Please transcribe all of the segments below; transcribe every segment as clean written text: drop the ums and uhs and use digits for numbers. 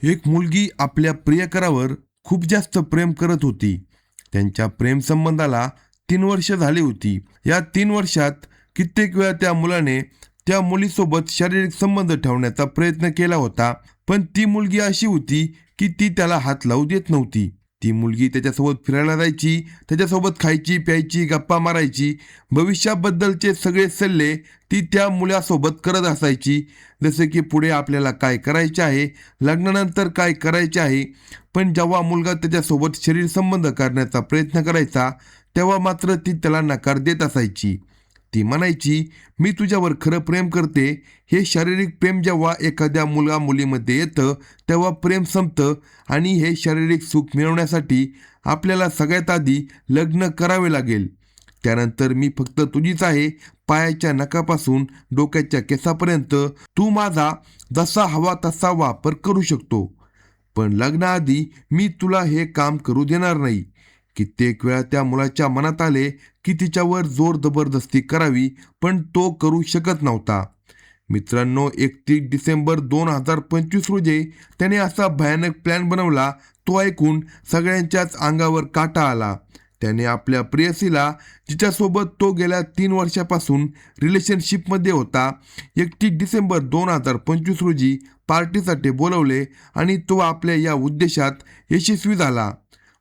एक मुलगी आपल्या प्रियकरावर खूप जास्त प्रेम करत होती. त्यांच्या प्रेम संबंधाला 3 वर्ष झाली होती. या 3 वर्षात कित्येक वेळा त्या मुलाने त्या मुलीसोबत शारीरिक संबंध ठेवण्याचा प्रयत्न केला होता. पण ती मुलगी अशी होती की ती त्याला हात लावू देत नव्हती. ती मुलगी त्याच्यासोबत फिरायला जायची, त्याच्यासोबत खायची, प्यायची, गप्पा मारायची. भविष्याबद्दलचे सगळे सल्ले ती त्या मुलासोबत करत असायची. जसे की पुढे आपल्याला काय करायचे आहे, लग्नानंतर काय करायचे आहे. पण जेव्हा मुलगा त्याच्यासोबत शरीर संबंध करण्याचा प्रयत्न करायचा, तेव्हा मात्र ती त्याला नकार देत असायची. ती म्हणायची, मी तुझ्यावर खरं प्रेम करते. हे शारीरिक प्रेम जेव्हा एखाद्या मुलगा मुलीमध्ये येतं, तेव्हा प्रेम संपतं आणि हे शारीरिक सुख मिळवण्यासाठी आपल्याला सगळ्यात आधी लग्न करावे लागेल. त्यानंतर मी फक्त तुझीच आहे. पायाच्या नखापासून डोक्याच्या केसापर्यंत तू माझा जसा हवा तसा वापर करू शकतो. पण लग्नाआधी मी तुला हे काम करू देणार नाही. कित्येक वेळा त्या मुलाच्या मनात आले की तिच्यावर जोर जबरदस्ती करावी, पण तो करू शकत नव्हता. मित्रांनो, 31 डिसेंबर 2025 रोजी त्याने असा भयानक प्लॅन बनवला. तो ऐकून सगळ्यांच्याच अंगावर काटा आला. त्याने आपल्या प्रेयसीला, जिच्यासोबत तो गेल्या 3 वर्षापासून रिलेशनशिपमध्ये होता, 31 डिसेंबर 2025 रोजी पार्टीसाठी बोलवले आणि तो आपल्या या उद्देशात यशस्वी झाला.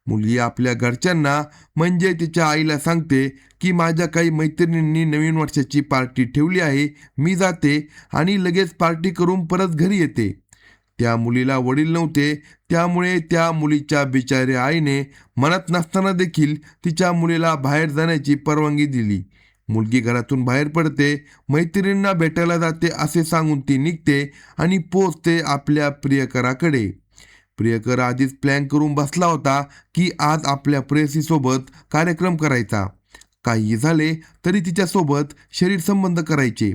मुलगी आपल्या घरच्यांना म्हणजे तिच्या आईला सांगते की माझ्या काही मैत्रिणींनी नवीन वर्षाची पार्टी ठेवली आहे, मी जाते आणि लगेच पार्टी करून परत घरी येते. त्या मुलीला वडील नव्हते, त्यामुळे त्या मुलीच्या बिचाऱ्या आईने मनात नसताना देखील तिच्या मुलीला बाहेर जाण्याची परवानगी दिली. मुलगी घरातून बाहेर पडते, मैत्रिणींना भेटायला जाते असे सांगून ती निघते आणि पोचते आपल्या प्रियकराकडे. प्रियकर आधीच प्लॅन करून बसला होता की आज आपल्या प्रेयसीसोबत कार्यक्रम करायचा. काही झाले तरी तिच्यासोबत शरीर संबंध करायचे.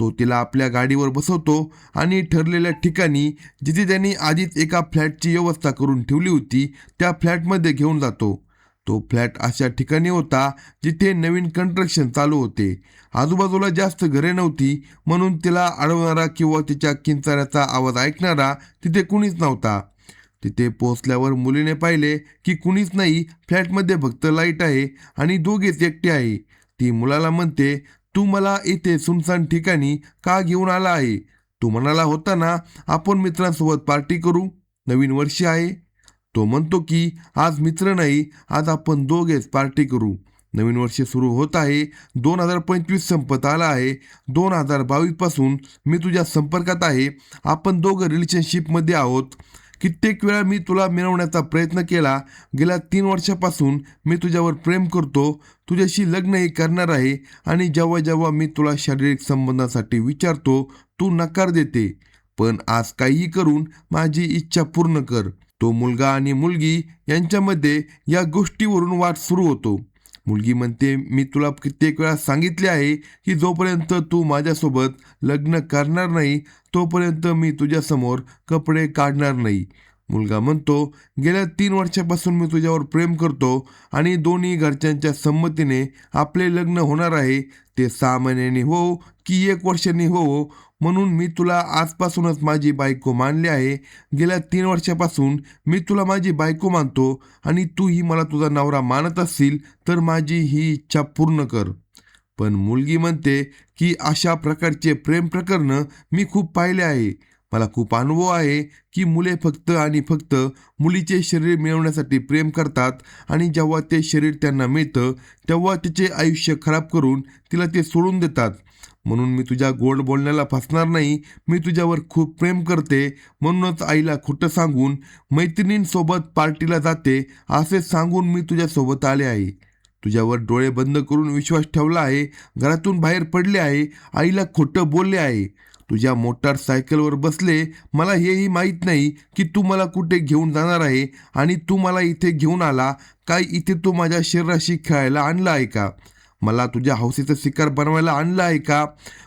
तो तिला आपल्या गाडीवर बसवतो आणि ठरलेल्या ठिकाणी, जिथे त्यांनी आधीच एका फ्लॅटची व्यवस्था करून ठेवली होती, त्या फ्लॅटमध्ये घेऊन जातो. तो फ्लॅट अशा ठिकाणी होता जिथे नवीन कन्स्ट्रक्शन चालू होते. आजूबाजूला जास्त घरे नव्हती, म्हणून तिला अडवणारा किंवा तिच्या किंचाऱ्याचा आवाज ऐकणारा तिथे कुणीच नव्हता. तिथे पोहोचल्यावर मुलीने पाहिले की कुणीच नाही. फ्लॅटमध्ये फक्त लाईट आहे आणि दोघेच एकटे आहे. ती मुलाला म्हणते, तू मला इथे सुनसान ठिकाणी का घेऊन आला आहे? तू म्हणाला होता ना आपण मित्रांसोबत पार्टी करू, नवीन वर्ष आहे. तो म्हणतो की आज मित्र नाही, आज आपण दोघेच पार्टी करू. नवीन वर्ष सुरू होत आहे. 2025 संपत आला आहे. 2022 पासून मी तुझ्या संपर्कात आहे. आपण दोघं रिलेशनशिपमध्ये आहोत. कित्येक वेळा मी तुला मिळवण्याचा प्रयत्न केला. गेल्या 3 वर्षापासून मी तुझ्यावर प्रेम करतो, तुझ्याशी लग्नही करणार आहे. आणि जेव्हा जेव्हा मी तुला शारीरिक संबंधासाठी विचारतो, तू नकार देते. पण आज काहीही करून माझी इच्छा पूर्ण कर. तो मुलगा आणि मुलगी यांच्यामध्ये या गोष्टीवरून वाद सुरू होतो. मुलगी म्हणते, मी तुला कित्येक वेळा सांगितले आहे की जोपर्यंत तू माझ्यासोबत लग्न करणार नाही, तोपर्यंत मी तुझ्यासमोर कपडे काढणार नाही. मुलगा म्हणतो, गेल्या 3 वर्षापासून मी तुझ्यावर प्रेम करतो आणि दोन्ही घरच्यांच्या संमतीने आपले लग्न होणार आहे. ते 6 महिन्यांनी हो की 1 वर्षांनी हो, म्हणून मी तुला आजपासूनच माझी बायको मानली आहे. गेल्या 3 वर्षापासून मी तुला माझी बायको मानतो आणि तूही मला तुझा नवरा मानत असशील तर माझी ही इच्छा पूर्ण कर. पण मुलगी म्हणते की अशा प्रकारचे प्रेम प्रकरणं मी खूप पाहिले आहे. मला खूप अनुभव आहे की मुले फक्त आणि फक्त मुलीचे शरीर मिळवण्यासाठी प्रेम करतात आणि जेव्हा ते शरीर त्यांना मिळतं तेव्हा तिचे आयुष्य खराब करून तिला ते सोडून देतात. म्हणून मी तुझ्या गोड बोलण्याला फसणार नाही. मी तुझ्यावर खूप प्रेम करते, म्हणूनच आईला खोटं सांगून मैत्रिणींसोबत पार्टीला जाते असे सांगून मी तुझ्यासोबत आले आहे. तुझ्यावर डोळे बंद करून विश्वास ठेवला आहे. घरातून बाहेर पडले आहे. आईला खोटं बोलले आहे. तुझ्या मोटारसायकलवर बसले. मला हेही माहीत नाही की तू मला कुठे घेऊन जाणार आहे आणि तू मला इथे घेऊन आला काय? इथे तू माझ्या शरीराशी खेळायला आणलं आहे का? मला तुझ्या हौसेचा शिकार बनवायला आणलं आहे का?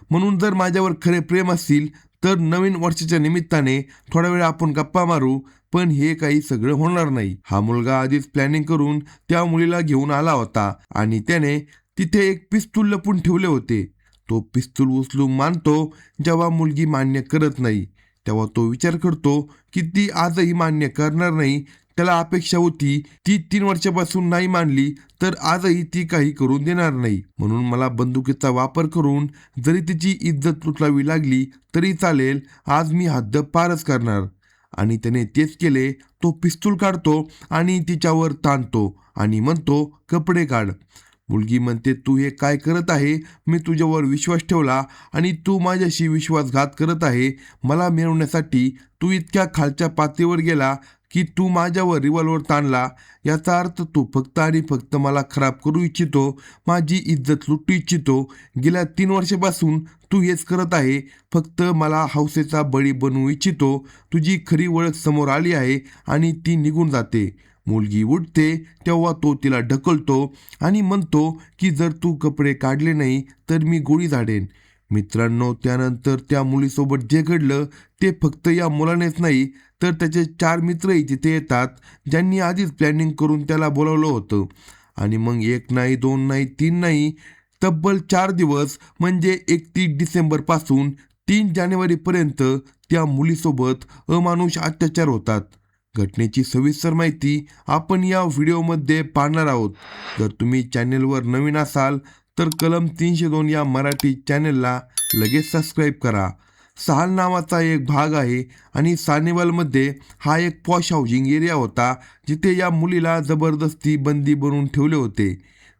म्हणून जर माझ्यावर खरे प्रेम असतील तर नवीन वर्षाच्या निमित्ताने थोडा वेळ आपण गप्पा मारू, पण हे काही सगळं होणार नाही. हा मुलगा आधीच प्लॅनिंग करून त्या मुलीला घेऊन आला होता आणि त्याने तिथे एक पिस्तूल लपून ठेवले होते. तो पिस्तूल उचलून मानतो जेव्हा मुलगी मान्य करत नाही. तेव्हा तो विचार करतो की ती आजही मान्य करणार नाही. त्याला अपेक्षा होती ती 3 वर्षापासून नाही मानली तर आजही ती काही करून देणार नाही. म्हणून मला बंदुकीचा वापर करून जरी तिची इज्जत लुटावी लागली तरी चालेल, आज मी हद्द पारच करणार. आणि त्याने तेच केले. तो पिस्तूल काढतो आणि तिच्यावर ताणतो आणि म्हणतो, कपडे काढ. मुलगी म्हणते, तू हे काय करत आहे? मी तुझ्यावर विश्वास ठेवला आणि तू माझ्याशी विश्वासघात करत आहे. मला मिळवण्यासाठी तू इतक्या खालच्या पातळीवर गेला की तू माझ्यावर रिव्हॉल्वर ताणला. याचा अर्थ तू फक्त आणि फक्त मला खराब करू इच्छितो, माझी इज्जत लुटू इच्छितो. गेल्या 3 वर्षापासून तू हेच करत आहे. फक्त मला हौसेचा बळी बनवू इच्छितो. तुझी खरी ओळख समोर आली आहे आणि ती निघून जाते. मुलगी उठते तेव्हा तो तिला ढकलतो आणि म्हणतो की जर तू कपडे काढले नाही तर मी गोळी झाडेन. मित्रांनो, त्यानंतर त्या मुलीसोबत जे घडलं ते फक्त या मुलानेच नाही तर त्याचे 4 मित्रही तिथे येतात, ज्यांनी आधीच प्लॅनिंग करून त्याला बोलावलं होतं. आणि मग 1 नाही, 2 नाही, 3 नाही, तब्बल 4 दिवस म्हणजे 31 डिसेंबरपासून 3 जानेवारीपर्यंत त्या मुलीसोबत अमानुष अत्याचार होतात. घटनेची सविस्तर माहिती आपण या व्हिडिओमध्ये पाहणार आहोत. जर तुम्ही चॅनेलवर नवीन असाल तर कलम 302 या मराठी चॅनेलला लगेच सबस्क्राईब करा. सहाल नावाचा एक भाग आहे आणि सानेवालमध्ये हा एक पॉश हाऊसिंग एरिया होता, जिथे या मुलीला जबरदस्ती बंदी बनवून ठेवले होते.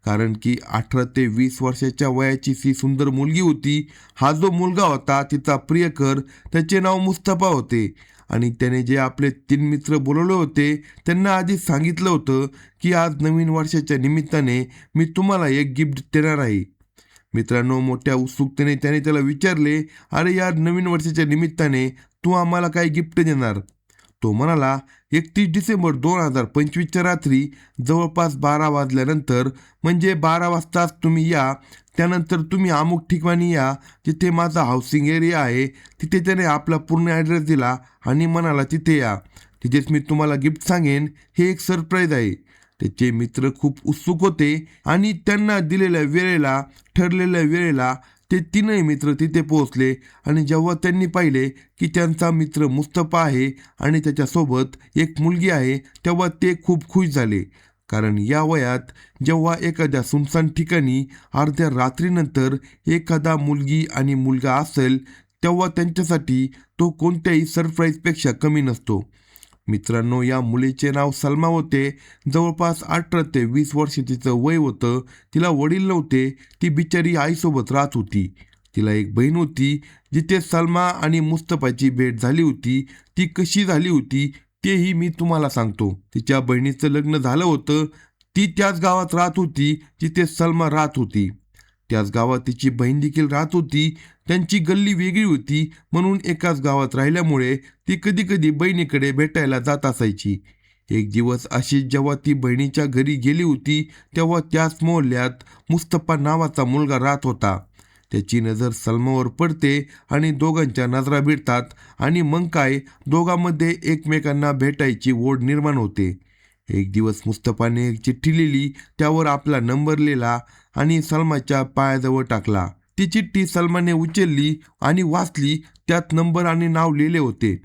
कारण की 18 ते 20 वर्षाच्या वयाची ती सुंदर मुलगी होती. हा जो मुलगा होता तिचा प्रियकर, त्याचे नाव मुस्तफा होते. आणि त्याने जे आपले 3 मित्र बोलवले होते त्यांना आधीच सांगितलं होतं की आज नवीन वर्षाच्या निमित्ताने मी तुम्हाला एक गिफ्ट देणार आहे. मित्रांनो, मोठ्या उत्सुकतेने त्याने त्याला विचारले, अरे यार, नवीन वर्षाच्या निमित्ताने तू आम्हाला काय गिफ्ट देणार? तो म्हणाला, 31 डिसेंबर 2025च्या रात्री जवळपास 12 वाजल्यानंतर, म्हणजे 12 वाजताच तुम्ही या. त्यानंतर तुम्ही अमुक ठिकाणी या जिथे माझा हाऊसिंग एरिया आहे. तिथे त्याने आपला पूर्ण ॲड्रेस दिला आणि म्हणाला, तिथे या, तिथेच मी तुम्हाला गिफ्ट सांगेन. हे एक सरप्राईज आहे. त्याचे मित्र खूप उत्सुक होते आणि त्यांना दिलेल्या वेळेला, ठरलेल्या वेळेला ते 3ही मित्र तिथे पोहोचले. आणि जेव्हा त्यांनी पाहिले की त्यांचा मित्र मुस्तफा आहे आणि त्याच्यासोबत एक मुलगी आहे, तेव्हा ते खूप खुश झाले. कारण या वयात जेव्हा एखाद्या सुनसान ठिकाणी अर्ध्या रात्रीनंतर एखादा मुलगी आणि मुलगा असेल, तेव्हा त्यांच्यासाठी तो कोणत्याही सरप्राईजपेक्षा कमी नसतो. मित्रांनो, या मुलीचे नाव सलमा होते. जवळपास 18 ते 20 वर्ष तिचं वय होतं. तिला वडील नव्हते. ती बिचारी आईसोबत राहत होती. तिला एक बहीण होती. जिथे सलमा आणि मुस्तफाची भेट झाली होती. ती कशी झाली होती तेही मी तुम्हाला सांगतो. तिच्या बहिणीचं लग्न झालं होतं. ती त्याच गावात राहत होती जिथे सलमा राहत होती. त्याच गावात तिची बहीण देखील राहत होती. त्यांची गल्ली वेगळी होती, म्हणून एकाच गावात राहिल्यामुळे ती कधी कधी बहिणीकडे भेटायला जात असायची. एक दिवस अशीच जेव्हा ती बहिणीच्या घरी गेली होती, तेव्हा त्याच मोहल्ल्यात मुस्तफा नावाचा मुलगा राहत होता. त्याची नजर सलमावर पडते आणि दोघांच्या नजरा भिडतात. आणि मग काय, दोघांमध्ये एकमेकांना भेटायची ओढ निर्माण होते. एक दिवस मुस्तफाने एक चिठ्ठी लिहिली, त्यावर आपला नंबर लिहिला आणि सलमाच्या पायाजवळ टाकला. ती चिठ्ठी सलमाने उचलली आणि वाचली. त्यात नंबर आणि नाव लिहिले होते.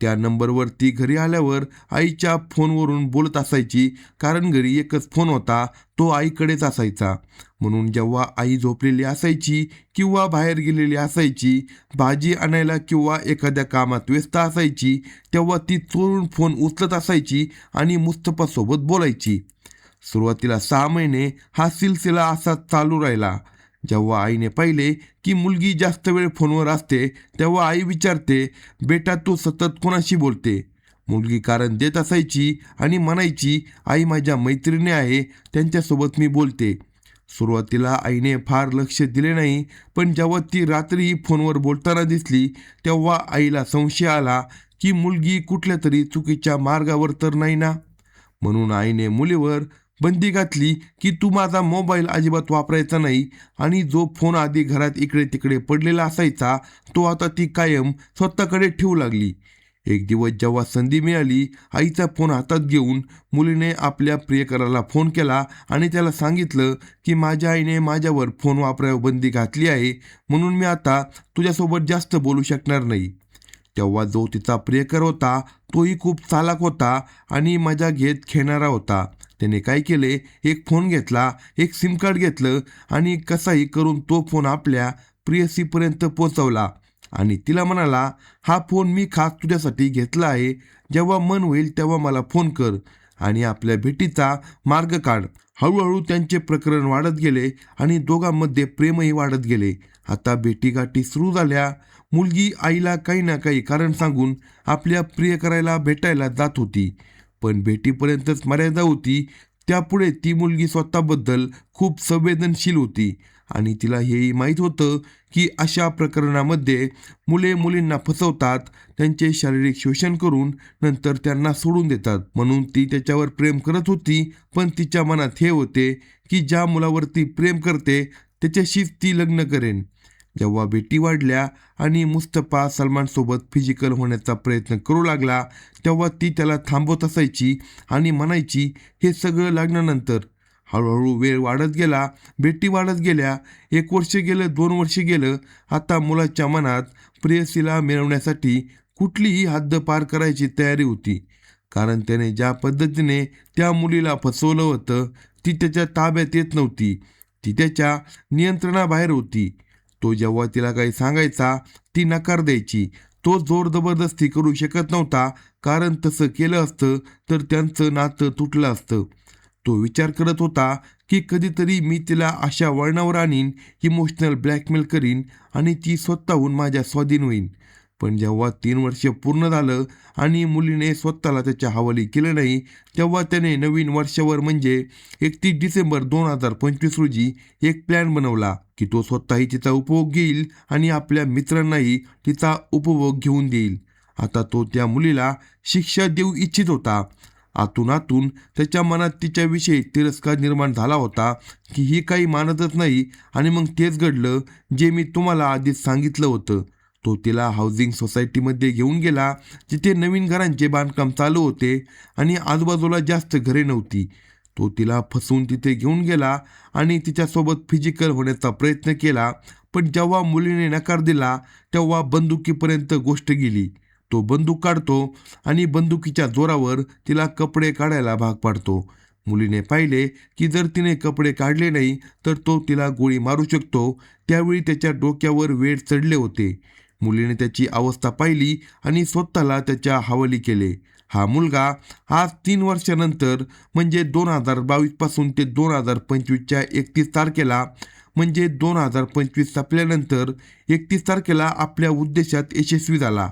त्या नंबरवर ती घरी आल्यावर आईच्या फोनवरून बोलत असायची, कारण घरी एकच फोन होता, तो आईकडेच असायचा. म्हणून जेव्हा आई झोपलेली असायची किंवा बाहेर गेलेली असायची, भाजी आणायला किंवा एखाद्या कामात व्यस्त असायची, तेव्हा ती चोरून फोन उचलत असायची आणि मुस्तफासोबत बोलायची. सुरुवातीला 6 महिने हा सिलसिला असाच चालू राहिला. जेव्हा आईने पाहिले की मुलगी जास्त वेळ फोनवर असते, तेव्हा आई विचारते, बेटा तू सतत कोणाशी बोलते? मुलगी कारण देत असायची आणि म्हणायची, आई माझ्या मैत्रिणी आहे, त्यांच्यासोबत मी बोलते. सुरुवातीला आईने फार लक्ष दिले नाही, पण जेव्हा ती रात्रीही फोनवर बोलताना दिसली, तेव्हा आईला संशय आला की मुलगी कुठल्या तरी चुकीच्या मार्गावर तर नाही ना. म्हणून आईने मुलीवर बंदी घातली की तू माझा मोबाईल अजिबात वापरायचा नाही. आणि जो फोन आधी घरात इकडे तिकडे पडलेला असायचा, तो आता ती कायम स्वतःकडे ठेवू लागली. एक दिवस जेव्हा संधी मिळाली, आईचा फोन हातात घेऊन मुलीने आपल्या प्रियकराला फोन केला आणि त्याला सांगितलं की माझ्या आईने माझ्यावर फोन वापरायला बंदी घातली आहे, म्हणून मी आता तुझ्यासोबत जास्त बोलू शकणार नाही. तेव्हा जो तिचा प्रियकर होता तोही खूप चालाक होता आणि मजा घेत खेळणारा होता. त्याने काय केले, एक फोन घेतला, एक सिम कार्ड घेतलं आणि कसाही करून तो फोन आपल्या प्रेयसीपर्यंत पोहोचवला आणि तिला म्हणाला, हा फोन मी खास तुझ्यासाठी घेतला आहे. जेव्हा मन होईल तेव्हा मला फोन कर आणि आपल्या भेटीचा मार्ग काढ. हळूहळू त्यांचे प्रकरण वाढत गेले आणि दोघांमध्ये प्रेमही वाढत गेले. आता भेटीगाठी सुरू झाल्या. मुलगी आईला काही ना काही कारण सांगून आपल्या प्रियकराला भेटायला जात होती, पण भेटीपर्यंतच मर्यादा होती. त्यापुढे ती मुलगी स्वतःबद्दल खूप संवेदनशील होती आणि तिला हेही माहीत होतं की अशा प्रकरणामध्ये मुले मुलींना फसवतात, त्यांचे शारीरिक शोषण करून नंतर त्यांना सोडून देतात. म्हणून ती त्याच्यावर प्रेम करत होती, पण तिच्या मनात हे होते की ज्या मुलावरती प्रेम करते त्याच्याशीच ती लग्न करेन. जेव्हा भेटी वाढल्या आणि मुस्तफा सलमानसोबत फिजिकल होण्याचा प्रयत्न करू लागला, तेव्हा ती त्याला थांबवत असायची आणि म्हणायची, हे सगळं लग्नानंतर. हळूहळू वेळ वाढत गेला, भेटी वाढत गेल्या. 1 वर्ष गेलं, 2 वर्ष गेलं. आता मुलाच्या मनात प्रेयसीला मिळवण्यासाठी कुठलीही हद्द पार करायची तयारी होती, कारण त्याने ज्या पद्धतीने त्या मुलीला फसवलं होतं ती त्याच्या ताब्यात येत नव्हती, ती त्याच्या नियंत्रणाबाहेर होती. तो जेव्हा तिला काही सांगायचा ती नकार द्यायची. तो जोर जबरदस्ती करू शकत नव्हता, कारण तसं केलं असतं तर त्यांचं नातं तुटलं असतं. तो विचार करत होता की कधीतरी मी तिला अशा वळणावर आणीन, इमोशनल ब्लॅकमेल करीन आणि ती स्वतःहून माझ्या स्वाधीन होईन. पण जेव्हा 3 वर्ष पूर्ण झालं आणि मुलीने स्वतःला त्याच्या हवाली केलं नाही, तेव्हा त्याने नवीन वर्षावर म्हणजे 31 डिसेंबर 2025 रोजी एक प्लॅन बनवला की तो स्वतःही तिचा उपभोग घेईल आणि आपल्या मित्रांनाही तिचा उपभोग घेऊन देईल. आता तो त्या मुलीला शिक्षा देऊ इच्छित होता. आतून आतून त्याच्या मनात तिच्याविषयी तिरस्कार निर्माण झाला होता की ही काही मानतच नाही. आणि मग तेच घडलं जे मी तुम्हाला आधीच सांगितलं होतं. तो तिला हाऊसिंग सोसायटीमध्ये घेऊन गेला, जिथे नवीन घरांचे बांधकाम चालू होते आणि आजूबाजूला जास्त घरे नव्हती. तो तिला फसवून तिथे घेऊन गेला आणि तिच्यासोबत फिजिकल होण्याचा प्रयत्न केला. पण जेव्हा मुलीने नकार दिला तेव्हा बंदुकीपर्यंत गोष्ट गेली. तो बंदूक काढतो आणि बंदुकीच्या जोरावर तिला कपडे काढायला भाग पाडतो. मुलीने पाहिले की जर तिने कपडे काढले नाही तर तो तिला गोळी मारू शकतो. त्यावेळी त्याच्या डोक्यावर वेड चढले होते. मुलीने त्याची अवस्था पाहिली आणि स्वतःला त्याच्या हवाली केले. हा मुलगा आज 3 वर्षानंतर म्हणजे 2022 पासून ते 2025च्या 31 तारखेला म्हणजे 2025 संपल्यानंतर 31 तारखेला आपल्या उद्देशात यशस्वी झाला,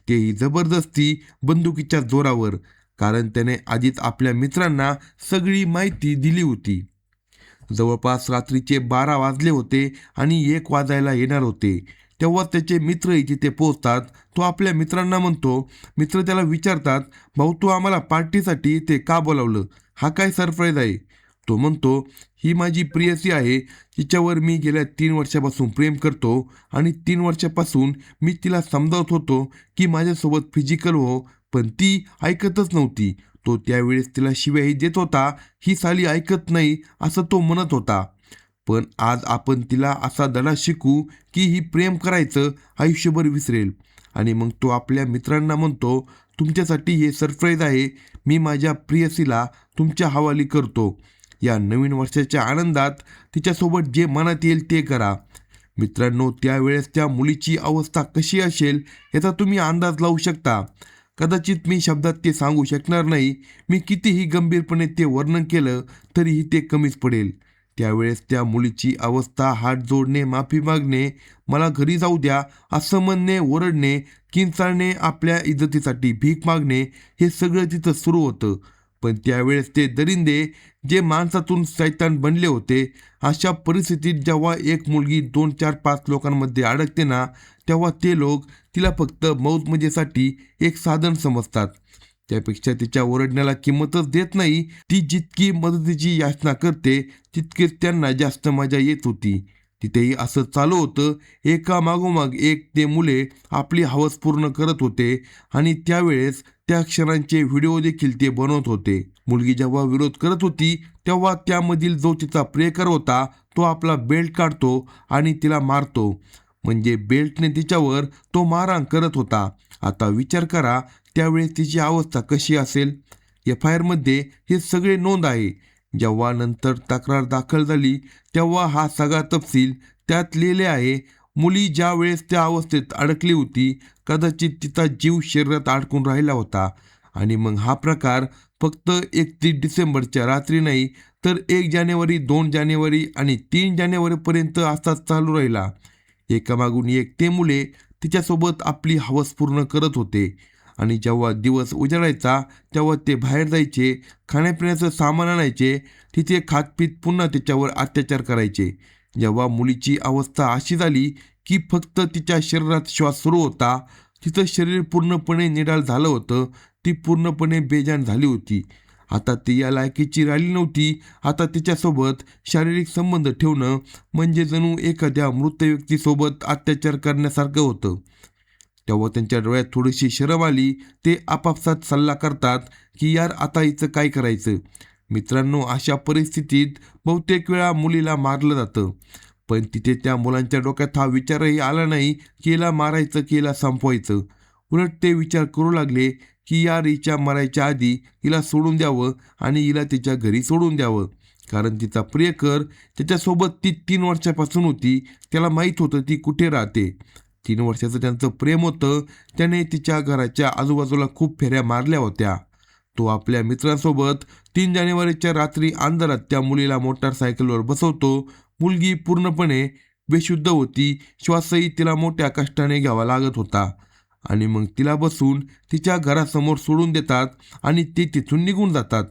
तेही जबरदस्ती बंदुकीच्या जोरावर, कारण त्याने आधीच आपल्या मित्रांना सगळी माहिती दिली होती. जवळपास रात्रीचे 12 वाजले होते आणि 1 वाजायला येणार होते. तेव्हा त्याचे मित्रही तिथे पोहोचतात. तो आपल्या मित्रांना म्हणतो. मित्र त्याला विचारतात, भाऊ तू आम्हाला पार्टीसाठी ते का बोलावलं? हा काय सरप्राईज आहे? तो म्हणतो, ही माझी प्रेयसी आहे, तिच्यावर मी गेल्या 3 वर्षापासून प्रेम करतो आणि 3 वर्षापासून मी तिला समजावत होतो की माझ्यासोबत फिजिकल हो, पण ती ऐकतच नव्हती. तो त्यावेळेस तिला शिव्याही देत होता, ही साली ऐकत नाही असं तो म्हणत होता. पण आज आपण तिला असा धडा शिकू की ही प्रेम करायचं आयुष्यभर विसरेल. आणि मग तो आपल्या मित्रांना म्हणतो, तुमच्यासाठी हे सरप्राईज आहे, मी माझ्या प्रेयसीला तुमच्या हवाली करतो. या नवीन वर्षाच्या आनंदात तिच्यासोबत जे मनात येईल ते करा. मित्रांनो, त्यावेळेस त्या मुलीची अवस्था कशी असेल याचा तुम्ही अंदाज लावू शकता. कदाचित मी शब्दात ते सांगू शकणार नाही. मी कितीही गंभीरपणे ते वर्णन केलं तरीही ते कमीच पडेल. त्यावेळेस त्या मुलीची अवस्था हात जोडणे, माफी मागणे, मला घरी जाऊ द्या असं म्हणणे, ओरडणे, किंचाळणे, आपल्या इज्जतीसाठी भीक मागणे, हे सगळं तिथं सुरू होतं. पण त्यावेळेस ते दरिंदे जे माणसातून शैतान बनले होते, अशा परिस्थितीत जेव्हा एक मुलगी 2, 4, 5 लोकांमध्ये अडकते ना, तेव्हा ते लोक तिला फक्त मौज-मजेसाठी एक साधन समजतात. त्यापेक्षा तिच्या ओरडण्याला किंमतच देत नाही. ती जितकी मदतीची याचना करते तितकेच त्यांना जास्त मजा येत होती. तिथेही असं चालू होतं. एका मागोमाग एक ते मुले आपली हवस पूर्ण करत होते आणि त्यावेळेस त्या क्षणांचे व्हिडिओ देखील ते बनवत होते. मुलगी जेव्हा विरोध करत होती तेव्हा त्यामधील जो तिचा प्रियकर होता तो आपला बेल्ट काढतो आणि तिला मारतो. म्हणजे बेल्टने तिच्यावर तो मारहाण करत होता. आता विचार करा त्यावेळेस तिची अवस्था कशी असेल. FIR मध्ये हे सगळे नोंद आहे. जेव्हा नंतर तक्रार दाखल झाली तेव्हा हा सगळा तपशील त्यात लिहिले आहे. मुली ज्या वेळेस त्या अवस्थेत अडकली होती कदाचित तिचा जीव शरीरात अडकून राहिला होता. आणि मग हा प्रकार फक्त 31 डिसेंबरच्या रात्री नाही तर 1 जानेवारी, 2 जानेवारी आणि 3 जानेवारीपर्यंत असाच चालू राहिला. एकामागून एक ते मुले तिच्यासोबत आपली हवस पूर्ण करत होते. आणि जेव्हा दिवस उजाडायचा तेव्हा ते बाहेर जायचे, खाण्यापिण्याचं सामान आणायचे, तिथे खातपीत पुन्हा तिच्यावर अत्याचार करायचे. जेव्हा मुलीची अवस्था अशी झाली की फक्त तिच्या शरीरात श्वास सुरू होता, तिचं शरीर पूर्णपणे निढाल झालं होतं, ती पूर्णपणे बेजान झाली होती. आता ती या लायकीची राहिली नव्हती. आता तिच्यासोबत शारीरिक संबंध ठेवणं म्हणजे जणू एखाद्या मृत व्यक्तीसोबत अत्याचार करण्यासारखं होतं. तेव्हा त्यांच्या डोळ्यात थोडीशी शरम आली. ते आपापसात सल्ला करतात की यार आता हिचं काय करायचं. मित्रांनो, अशा परिस्थितीत बहुतेक वेळा मुलीला मारलं जातं. पण तिथे त्या मुलांच्या डोक्यात हा विचारही आला नाही की हिला मारायचं की हिला संपवायचं. उलट ते विचार करू लागले की यार हिच्या मरायच्या आधी हिला सोडून द्यावं आणि हिला तिच्या घरी सोडून द्यावं. कारण तिचा प्रियकर त्याच्यासोबत ती 3 वर्षापासून होती. त्याला माहीत होतं ती कुठे राहते. 3 वर्षाचं त्यांचं प्रेम होतं. त्याने तिच्या घराच्या आजूबाजूला खूप फेऱ्या मारल्या होत्या. तो आपल्या मित्रांसोबत 3 जानेवारीच्या रात्री अंधारात त्या मुलीला मोटारसायकलवर बसवतो. मुलगी पूर्णपणे बेशुद्ध होती. श्वासही तिला मोठ्या कष्टाने घ्यावा लागत होता. आणि मग तिला बसून तिच्या घरासमोर सोडून देतात आणि ते तिथून निघून जातात.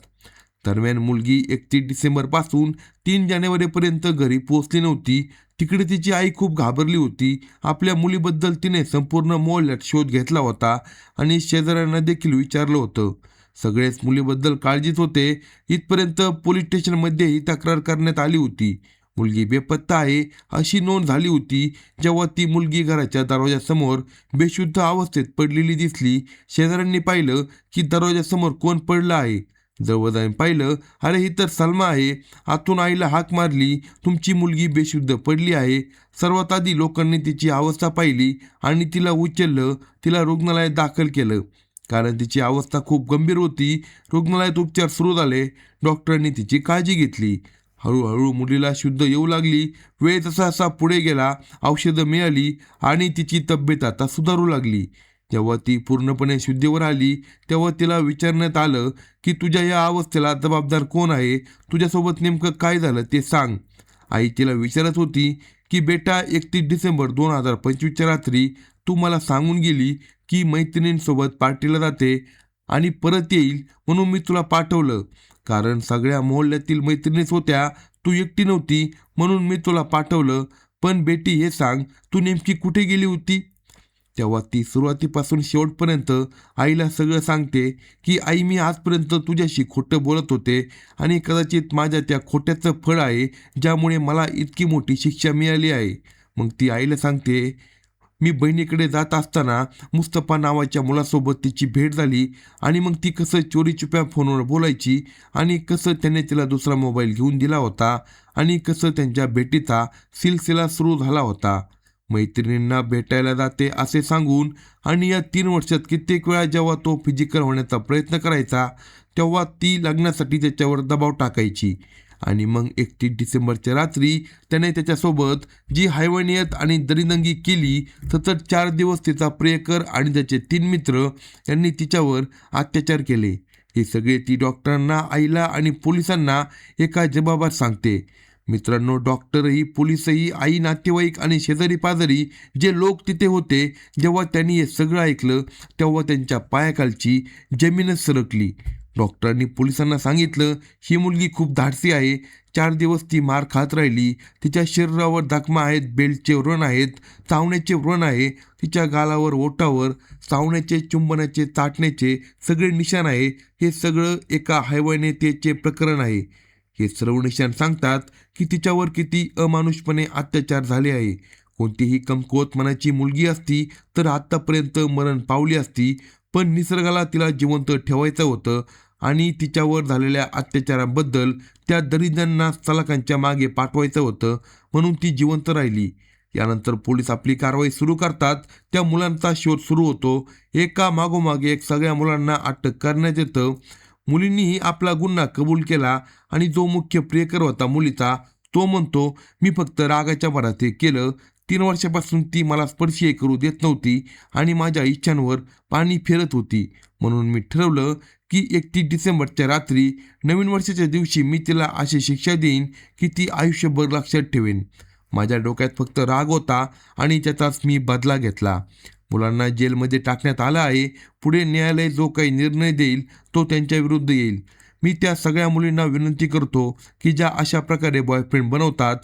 दरम्यान मुलगी 31 डिसेंबरपासून 3 जानेवारीपर्यंत घरी पोहोचली नव्हती. तिकडे तिची आई खूप घाबरली होती. आपल्या मुलीबद्दल तिने संपूर्ण मोहल्ल्यात शोध घेतला होता आणि शेजाऱ्यांना देखील विचारलं होतं. सगळेच मुलीबद्दल काळजीत होते. इथपर्यंत पोलीस स्टेशनमध्ये ही तक्रार करण्यात आली होती. मुलगी बेपत्ता आहे अशी नोंद झाली होती. जेव्हा ती मुलगी घराच्या दरवाजासमोर बेशुद्ध अवस्थेत पडलेली दिसली, शेजाऱ्यांनी पाहिलं की दरवाजासमोर कोण पडलं आहे. जवळ जाऊन पाहिलं, अरे ही तर सलमा आहे. आतून आईला हाक मारली, तुमची मुलगी बेशुद्ध पडली आहे. सर्वात आधी लोकांनी तिची अवस्था पाहिली आणि तिला उचललं, तिला रुग्णालयात दाखल केलं. कारण तिची अवस्था खूप गंभीर होती. रुग्णालयात उपचार सुरू झाले. डॉक्टरांनी तिची काळजी घेतली. हळूहळू मुलीला शुद्ध येऊ लागली. वेळ जसा पुढे गेला, औषधं मिळाली आणि तिची तब्येत आता सुधारू लागली. जेव्हा ती पूर्णपणे शुद्धीवर आली तेव्हा तिला विचारण्यात आलं की तुझ्या या अवस्थेला जबाबदार कोण आहे, तुझ्यासोबत नेमकं काय झालं ते सांग. आई तिला विचारत होती की बेटा, 31 डिसेंबर 2025च्या रात्री तू मला सांगून गेली की मैत्रिणींसोबत पार्टीला जाते आणि परत येईल म्हणून मी तुला पाठवलं. कारण सगळ्या मोहल्ल्यातील मैत्रिणीच होत्या, तू एकटी नव्हती म्हणून मी तुला पाठवलं. पण बेटी हे सांग, तू नेमकी कुठे गेली होती. तेव्हा ती सुरुवातीपासून शेवटपर्यंत आईला सगळं सांगते की आई, मी आजपर्यंत तुझ्याशी खोटं बोलत होते आणि कदाचित माझ्या त्या खोट्याचं फळ आहे ज्यामुळे मला इतकी मोठी शिक्षा मिळाली आहे. मग ती आईला सांगते, मी बहिणीकडे जात असताना मुस्तफा नावाच्या मुलासोबत तिची भेट झाली आणि मग ती कसं चोरीचुप्या फोनवर बोलायची आणि कसं त्याने तिला दुसरा मोबाईल घेऊन दिला होता आणि कसं त्यांच्या भेटीचा सिलसिला सुरू झाला होता. मैत्रिणींना भेटायला जाते असे सांगून आणि या 3 वर्षात कित्येक वेळा जेव्हा तो फिजिकल होण्याचा प्रयत्न करायचा तेव्हा ती लग्नासाठी त्याच्यावर दबाव टाकायची. आणि मग 31 डिसेंबरच्या रात्री त्याने त्याच्यासोबत जी हैवानियत आणि दरिंदगी केली. सतत 4 दिवस तिचा प्रियकर आणि त्याचे 3 मित्र यांनी तिच्यावर अत्याचार केले. हे सगळे ती डॉक्टरांना, आईला आणि पोलिसांना एका जबाबात सांगते. मित्रांनो, डॉक्टरही, पोलिसही, आई, नातेवाईक आणि शेजारी पाजारी जे लोक तिथे होते, जेव्हा त्यांनी हे सगळं ऐकलं तेव्हा त्यांच्या पायाखालची जमीनच सरकली. डॉक्टरांनी पोलिसांना सांगितलं, ही मुलगी खूप धाडसी आहे. 4 दिवस ती मार खात राहिली. तिच्या शरीरावर जखमा आहेत, बेल्टचे व्रण आहेत, चावण्याचे व्रण आहे. तिच्या गालावर, ओठावर चावण्याचे, चुंबनाचे, चाटण्याचे सगळे निशाण आहे. हे सगळं एका हैवानियतेचे प्रकरण आहे. हे सर्व निशाण सांगतात की तिच्यावर किती अमानुषपणे अत्याचार झाले आहे. कोणतीही कमकुवत मनाची मुलगी असती तर आत्तापर्यंत मरण पावली असती. पण निसर्गाला तिला जिवंत ठेवायचं होतं आणि तिच्यावर झालेल्या अत्याचाराबद्दल त्या दरिद्रांना सलाखांच्या मागे पाठवायचं होतं म्हणून ती जिवंत राहिली. यानंतर पोलीस आपली कारवाई सुरू करतात. त्या मुलांचा शोध सुरू होतो. एका मागोमाग एक सगळ्या मुलांना अटक करण्यात येतं. मुलींनीही आपला गुन्हा कबूल केला आणि जो मुख्य प्रियकर होता मुलीचा, तो म्हणतो, मी फक्त रागाच्या भरात हे केलं. 3 वर्षापासून ती मला स्पर्शही करू देत नव्हती आणि माझ्या इच्छांवर पाणी फेरत होती. म्हणून मी ठरवलं की 31 डिसेंबरच्या रात्री नवीन वर्षाच्या दिवशी मी तिला अशी शिक्षा देईन की ती आयुष्यभर लक्षात ठेवेन. माझ्या डोक्यात फक्त राग होता आणि त्याचाच मी बदला घेतला. मुलांना जेलमध्ये टाकण्यात आलं आहे. पुढे न्यायालय जो काही निर्णय देईल तो त्यांच्या विरुद्ध येईल. मी त्या सगळ्या मुलींना विनंती करतो की ज्या अशा प्रकारे बॉयफ्रेंड बनवतात.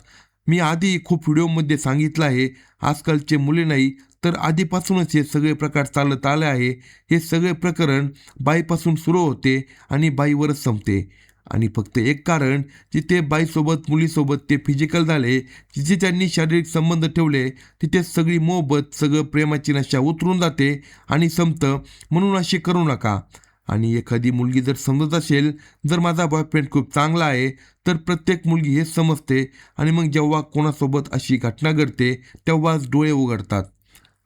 मी आधी खूप व्हिडिओमध्ये सांगितलं आहे, आजकालचे मुले नाही तर आधीपासूनच हे सगळे प्रकार चालत आले आहे. हे सगळे प्रकरण बाईपासून सुरू होते आणि बाईवरच संपते. आणि फक्त एक कारण, जिथे बाईसोबत मुलीसोबत ते फिजिकल झाले, जिथे त्यांनी शारीरिक संबंध ठेवले, तिथे सगळी मोहब्बत, सगळं प्रेमाची नशा उतरून जाते आणि संपतं. म्हणून अशी करू नका. आणि एखादी मुलगी जर समजत असेल, जर माझा बॉयफ्रेंड खूप चांगला आहे, तर प्रत्येक मुलगी हेच समजते आणि मग जेव्हा कोणासोबत अशी घटना घडते तेव्हाच डोळे उघडतात.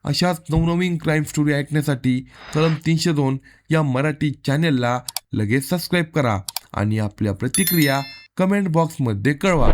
अशाच नवनवीन क्राईम स्टोरी ऐकण्यासाठी कलम 302 या मराठी चॅनेलला लगेच सबस्क्राईब करा आणि आपल्या प्रतिक्रिया कमेंट बॉक्समध्ये कळवा.